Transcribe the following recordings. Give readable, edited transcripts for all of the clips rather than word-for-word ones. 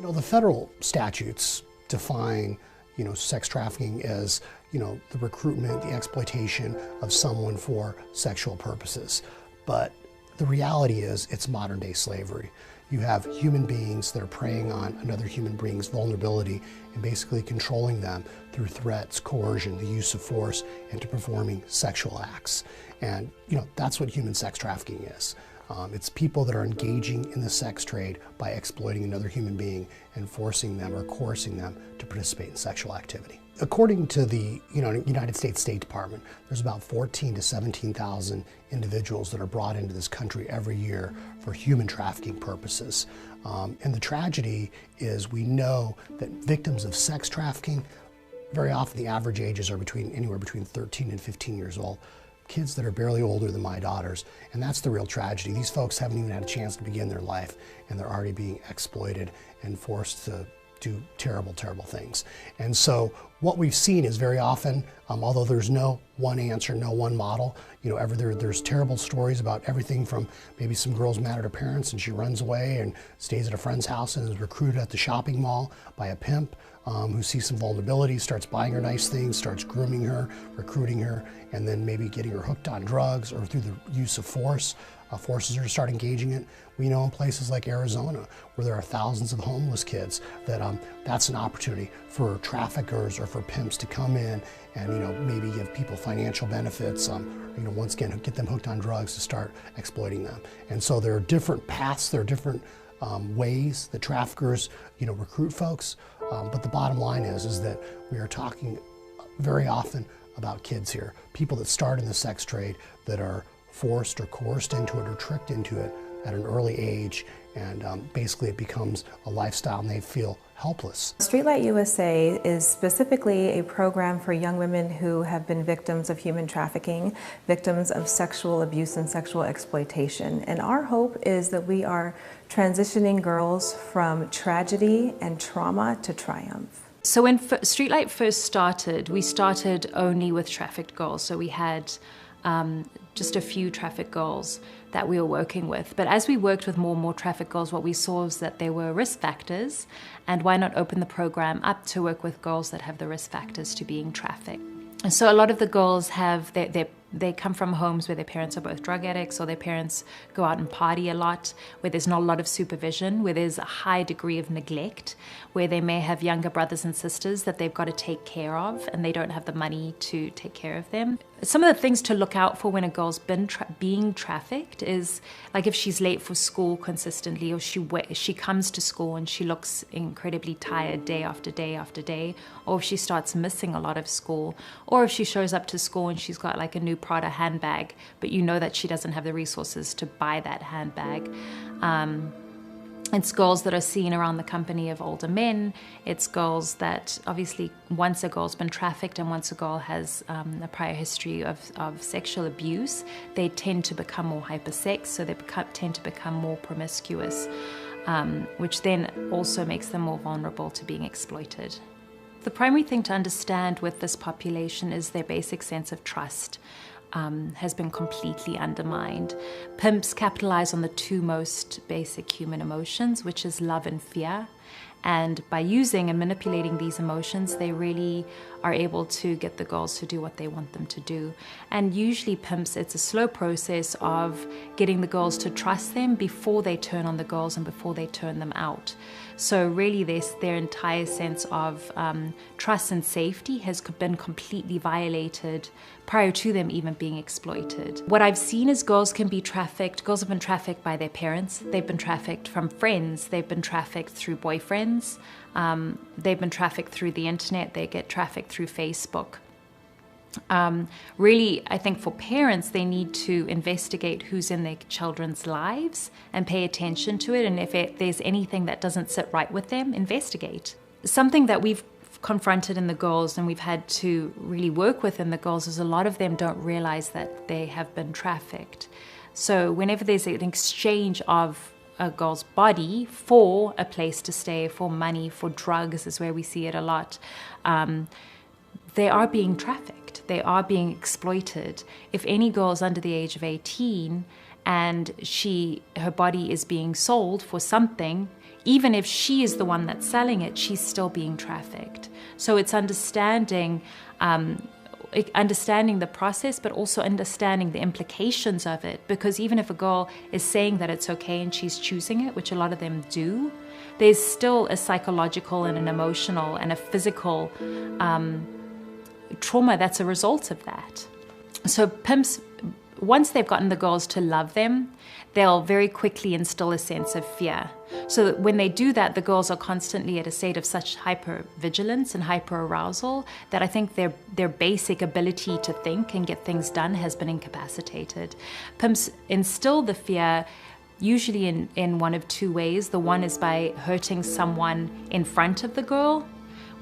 The federal statutes define, sex trafficking as, the recruitment, the exploitation of someone for sexual purposes. But the reality is it's modern day slavery. You have human beings that are preying on another human being's vulnerability and basically controlling them through threats, coercion, the use of force, and to performing sexual acts. And, that's what human sex trafficking is. It's people that are engaging in the sex trade by exploiting another human being and forcing them or coercing them to participate in sexual activity. According to the United States State Department, there's about 14,000 to 17,000 individuals that are brought into this country every year for human trafficking purposes. And the tragedy is we know that victims of sex trafficking, very often the average ages are anywhere between 13 and 15 years old. Kids that are barely older than my daughters, and that's the real tragedy. These folks haven't even had a chance to begin their life, and they're already being exploited and forced to do terrible, terrible things. And so what we've seen is very often, although there's no one answer, no one model, there's terrible stories about everything from maybe some girl's mad at her parents and she runs away and stays at a friend's house and is recruited at the shopping mall by a pimp who sees some vulnerability, starts buying her nice things, starts grooming her, recruiting her, and then maybe getting her hooked on drugs or through the use of force, forces her to start engaging it. We know in places like Arizona where there are thousands of homeless kids that that's an opportunity for traffickers or for pimps to come in and maybe give people financial benefits, once again get them hooked on drugs to start exploiting them. And so there are different paths, there are different ways that traffickers recruit folks, but the bottom line is that we are talking very often about kids here, people that start in the sex trade that are forced or coerced into it or tricked into it at an early age, and basically it becomes a lifestyle and they feel helpless. Streetlight USA is specifically a program for young women who have been victims of human trafficking, victims of sexual abuse and sexual exploitation. And our hope is that we are transitioning girls from tragedy and trauma to triumph. So when Streetlight first started, we started only with trafficked girls. So we had just a few trafficked girls that we were working with. But as we worked with more and more trafficked girls, what we saw was that there were risk factors, and why not open the program up to work with girls that have the risk factors to being trafficked. And so a lot of the girls have they come from homes where their parents are both drug addicts or their parents go out and party a lot, where there's not a lot of supervision, where there's a high degree of neglect, where they may have younger brothers and sisters that they've got to take care of and they don't have the money to take care of them. Some of the things to look out for when a girl's been being trafficked is like if she's late for school consistently, or she comes to school and she looks incredibly tired day after day after day, or if she starts missing a lot of school, or if she shows up to school and she's got like a new Prada handbag, but that she doesn't have the resources to buy that handbag. It's girls that are seen around the company of older men. It's girls that obviously once a girl's been trafficked and once a girl has a prior history of sexual abuse, they tend to become more hypersex, so they tend to become more promiscuous, which then also makes them more vulnerable to being exploited. The primary thing to understand with this population is their basic sense of trust. Has been completely undermined. Pimps capitalize on the two most basic human emotions, which is love and fear. And by using and manipulating these emotions, they really are able to get the girls to do what they want them to do. And usually pimps, it's a slow process of getting the girls to trust them before they turn on the girls and before they turn them out. So really their entire sense of trust and safety has been completely violated prior to them even being exploited. What I've seen is girls have been trafficked by their parents, they've been trafficked from friends, they've been trafficked through boyfriends, they've been trafficked through the internet, they get trafficked through Facebook. Really, I think for parents, they need to investigate who's in their children's lives and pay attention to it, and if there's anything that doesn't sit right with them, investigate. Something that we've confronted in the girls and we've had to really work with in the girls is a lot of them don't realize that they have been trafficked. So whenever there's an exchange of a girl's body for a place to stay, for money, for drugs is where we see it a lot, they are being trafficked. They are being exploited. If any girl is under the age of 18 and her body is being sold for something, even if she is the one that's selling it, she's still being trafficked. So it's understanding the process, but also understanding the implications of it. Because even if a girl is saying that it's okay and she's choosing it, which a lot of them do, there's still a psychological and an emotional and a physical trauma that's a result of that. So pimps, once they've gotten the girls to love them, they'll very quickly instill a sense of fear. So that when they do that, the girls are constantly at a state of such hypervigilance and hyperarousal that I think their basic ability to think and get things done has been incapacitated. Pimps instill the fear usually in one of two ways. The one is by hurting someone in front of the girl,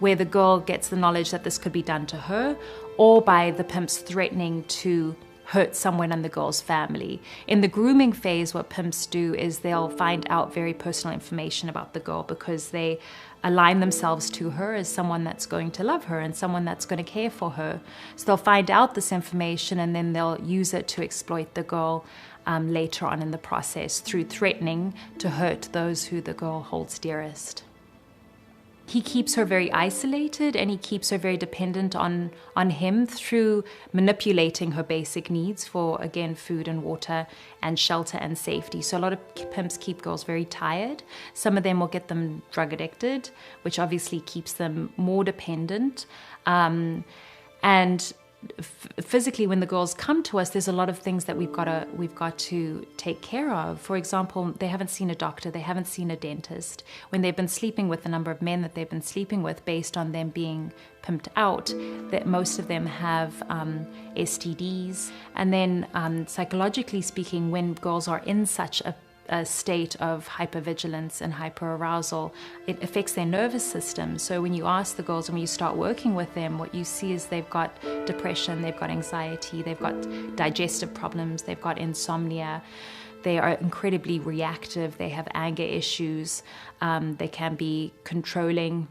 where the girl gets the knowledge that this could be done to her, or by the pimps threatening to hurt someone in the girl's family. In the grooming phase, what pimps do is they'll find out very personal information about the girl because they align themselves to her as someone that's going to love her and someone that's going to care for her. So they'll find out this information and then they'll use it to exploit the girl later on in the process through threatening to hurt those who the girl holds dearest. He keeps her very isolated and he keeps her very dependent on him through manipulating her basic needs for, again, food and water and shelter and safety. So a lot of pimps keep girls very tired. Some of them will get them drug addicted, which obviously keeps them more dependent. And physically, when the girls come to us, there's a lot of things that we've got to take care of. For example, they haven't seen a doctor, they haven't seen a dentist. When they've been sleeping with the number of men that they've been sleeping with, based on them being pimped out, that most of them have STDs. And then psychologically speaking, when girls are in such a state of hypervigilance and hyperarousal, it affects their nervous system. So when you ask the girls and when you start working with them, what you see is they've got depression, they've got anxiety, they've got digestive problems, they've got insomnia, they are incredibly reactive, they have anger issues, they can be controlling.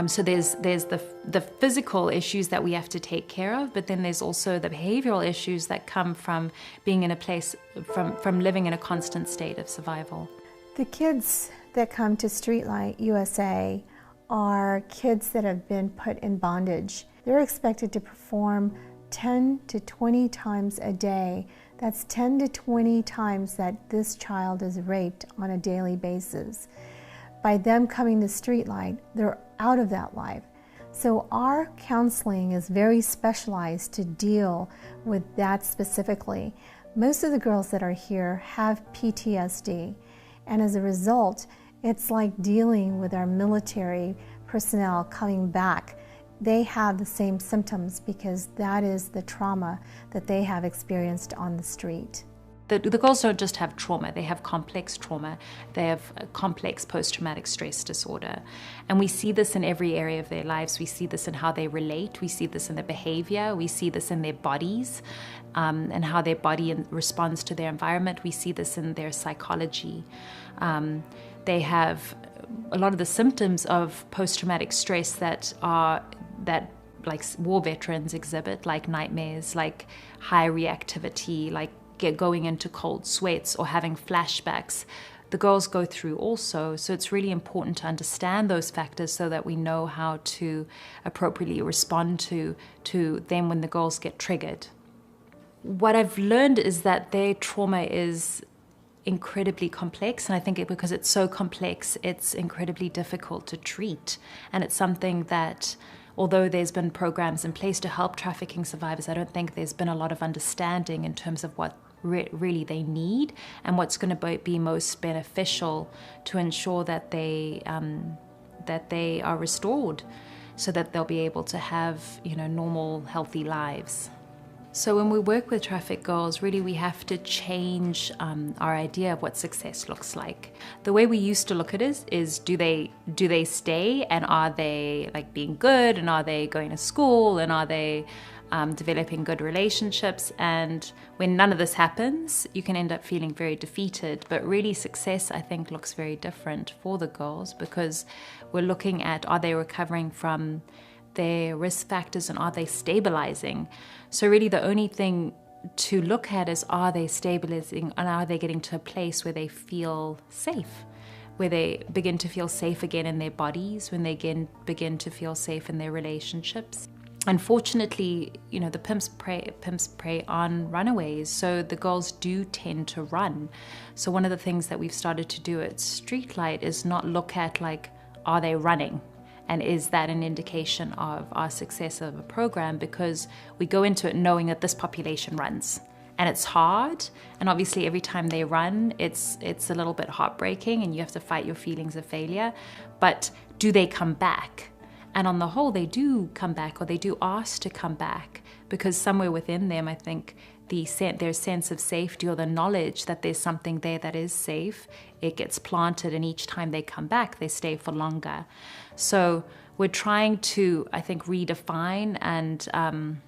So there's the physical issues that we have to take care of, but then there's also the behavioral issues that come from being in a place, from living in a constant state of survival. The kids that come to Streetlight USA are kids that have been put in bondage. They're expected to perform 10 to 20 times a day. That's 10 to 20 times that this child is raped on a daily basis. By them coming to Streetlight, they're out of that life. So our counseling is very specialized to deal with that specifically. Most of the girls that are here have PTSD, and as a result, it's like dealing with our military personnel coming back. They have the same symptoms because that is the trauma that they have experienced on the street. The girls don't just have trauma, they have complex trauma. They have a complex post-traumatic stress disorder. And we see this in every area of their lives. We see this in how they relate. We see this in their behavior. We see this in their bodies and how their body responds to their environment. We see this in their psychology. They have a lot of the symptoms of post-traumatic stress that like war veterans exhibit, like nightmares, like high reactivity, like going into cold sweats or having flashbacks. The girls go through also, so it's really important to understand those factors so that we know how to appropriately respond to them when the girls get triggered. What I've learned is that their trauma is incredibly complex, and I think because it's so complex, it's incredibly difficult to treat. And it's something that, although there's been programs in place to help trafficking survivors, I don't think there's been a lot of understanding in terms of what really they need and what's going to be most beneficial to ensure that they are restored so that they'll be able to have, normal, healthy lives. So when we work with trafficked girls, really we have to change our idea of what success looks like. The way we used to look at it is do they stay, and are they like being good, and are they going to school, and are they developing good relationships? And when none of this happens, you can end up feeling very defeated. But really success, I think, looks very different for the girls because we're looking at, are they recovering from their risk factors and are they stabilizing? So really the only thing to look at is, are they stabilizing and are they getting to a place where they feel safe, where they begin to feel safe again in their bodies, when they begin to feel safe in their relationships. Unfortunately, you know, the pimps prey on runaways, so the girls do tend to run. So one of the things that we've started to do at Streetlight is not look at, like, are they running? And is that an indication of our success of a program? Because we go into it knowing that this population runs. And it's hard, and obviously every time they run, it's a little bit heartbreaking, and you have to fight your feelings of failure. But do they come back? And on the whole, they do come back, or they do ask to come back, because somewhere within them, I think, their sense of safety, or the knowledge that there's something there that is safe, it gets planted, and each time they come back, they stay for longer. So we're trying to, I think, redefine and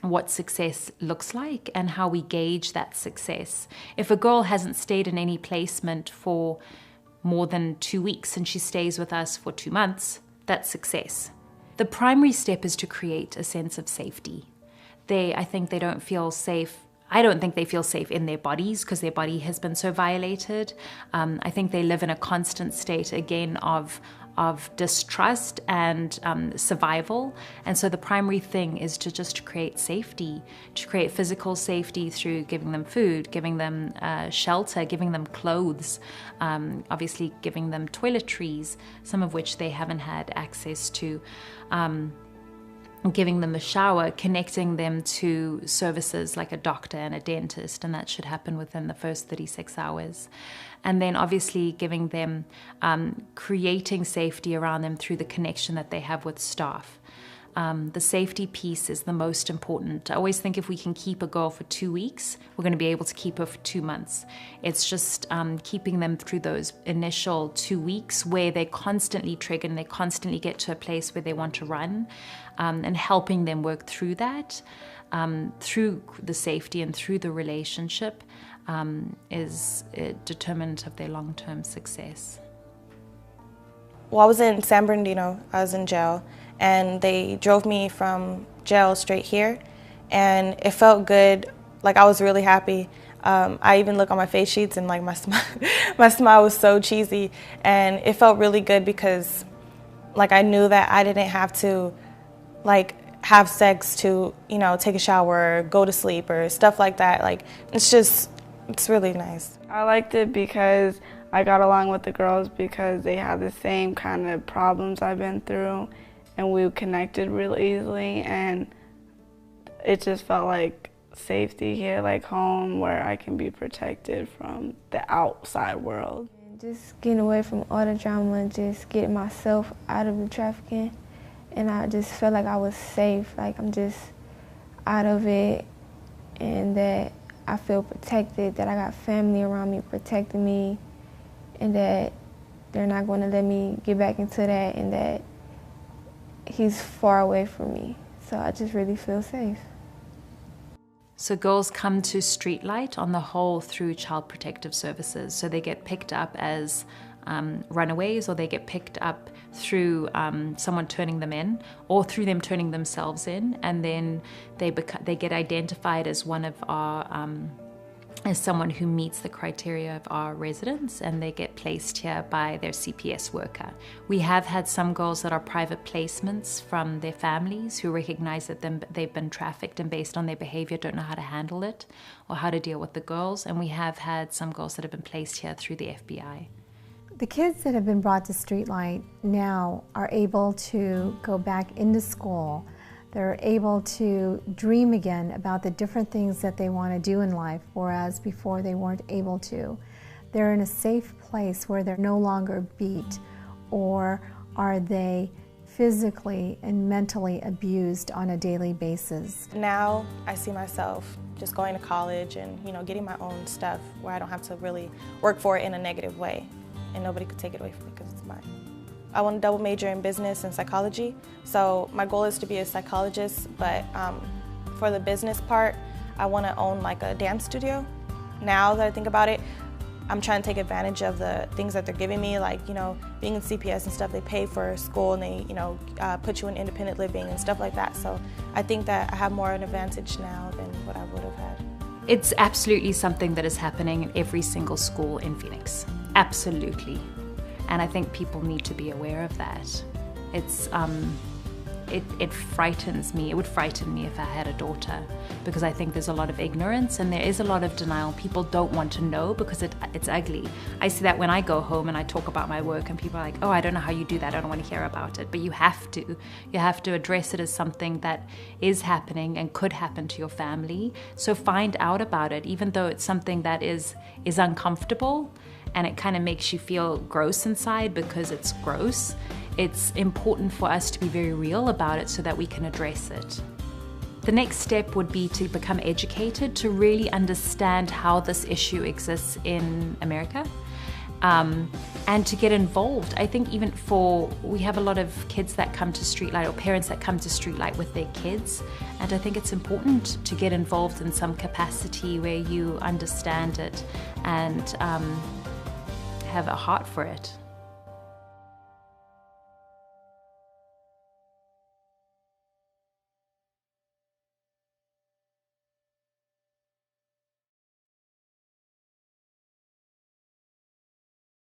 what success looks like and how we gauge that success. If a girl hasn't stayed in any placement for more than 2 weeks and she stays with us for 2 months, that's success. The primary step is to create a sense of safety. I think they don't feel safe. I don't think they feel safe in their bodies because their body has been so violated. I think they live in a constant state, again, of distrust and survival. And so the primary thing is to just create safety, to create physical safety through giving them food, giving them shelter, giving them clothes, obviously giving them toiletries, some of which they haven't had access to, giving them a shower, connecting them to services like a doctor and a dentist, and that should happen within the first 36 hours. And then obviously giving them, creating safety around them through the connection that they have with staff. The safety piece is the most important. I always think if we can keep a girl for 2 weeks, we're going to be able to keep her for 2 months. It's just keeping them through those initial 2 weeks where they're constantly triggered and they constantly get to a place where they want to run, and helping them work through that, through the safety and through the relationship, is a determinant of their long-term success. Well, I was in San Bernardino. I was in jail. And they drove me from jail straight here, and it felt good. Like, I was really happy. I even look on my face sheets, and like my smile was so cheesy, and it felt really good because, like, I knew that I didn't have to, like, have sex to, you know, take a shower, or go to sleep, or stuff like that. Like, it's really nice. I liked it because I got along with the girls because they have the same kind of problems I've been through. And we connected real easily, and it just felt like safety here, like home, where I can be protected from the outside world. Just getting away from all the drama and just getting myself out of the trafficking, and I just felt like I was safe, like I'm just out of it, and that I feel protected, that I got family around me protecting me, and that they're not going to let me get back into that, and that he's far away from me, so I just really feel safe. So girls come to Streetlight on the whole through Child Protective Services. So they get picked up as runaways, or they get picked up through someone turning them in, or through them turning themselves in, and then they get identified as one of our as someone who meets the criteria of our residents, and they get placed here by their CPS worker. We have had some girls that are private placements from their families who recognize that they've been trafficked, and based on their behavior don't know how to handle it or how to deal with the girls. And we have had some girls that have been placed here through the FBI. The kids that have been brought to Streetlight now are able to go back into school. They're able to dream again about the different things that they want to do in life, whereas before they weren't able to. They're in a safe place where they're no longer beat, or are they physically and mentally abused on a daily basis. Now I see myself just going to college and, you know, getting my own stuff where I don't have to really work for it in a negative way, and nobody could take it away from me because it's mine. I want to double major in business and psychology, so my goal is to be a psychologist, but for the business part, I want to own like a dance studio. Now that I think about it, I'm trying to take advantage of the things that they're giving me, like, you know, being in CPS and stuff. They pay for school, and they, you know, put you in independent living and stuff like that. So I think that I have more of an advantage now than what I would have had. It's absolutely something that is happening in every single school in Phoenix. Absolutely. And I think people need to be aware of that. It's, it frightens me. It would frighten me if I had a daughter, because I think there's a lot of ignorance and there is a lot of denial. People don't want to know because it's ugly. I see that when I go home and I talk about my work and people are like, oh, I don't know how you do that. I don't want to hear about it. But you have to. You have to address it as something that is happening and could happen to your family. So find out about it, even though it's something that is uncomfortable and it kind of makes you feel gross inside because it's gross. It's important for us to be very real about it so that we can address it. The next step would be to become educated, to really understand how this issue exists in America, and to get involved. I think even we have a lot of kids that come to Streetlight, or parents that come to Streetlight with their kids, and I think it's important to get involved in some capacity where you understand it and have a heart for it.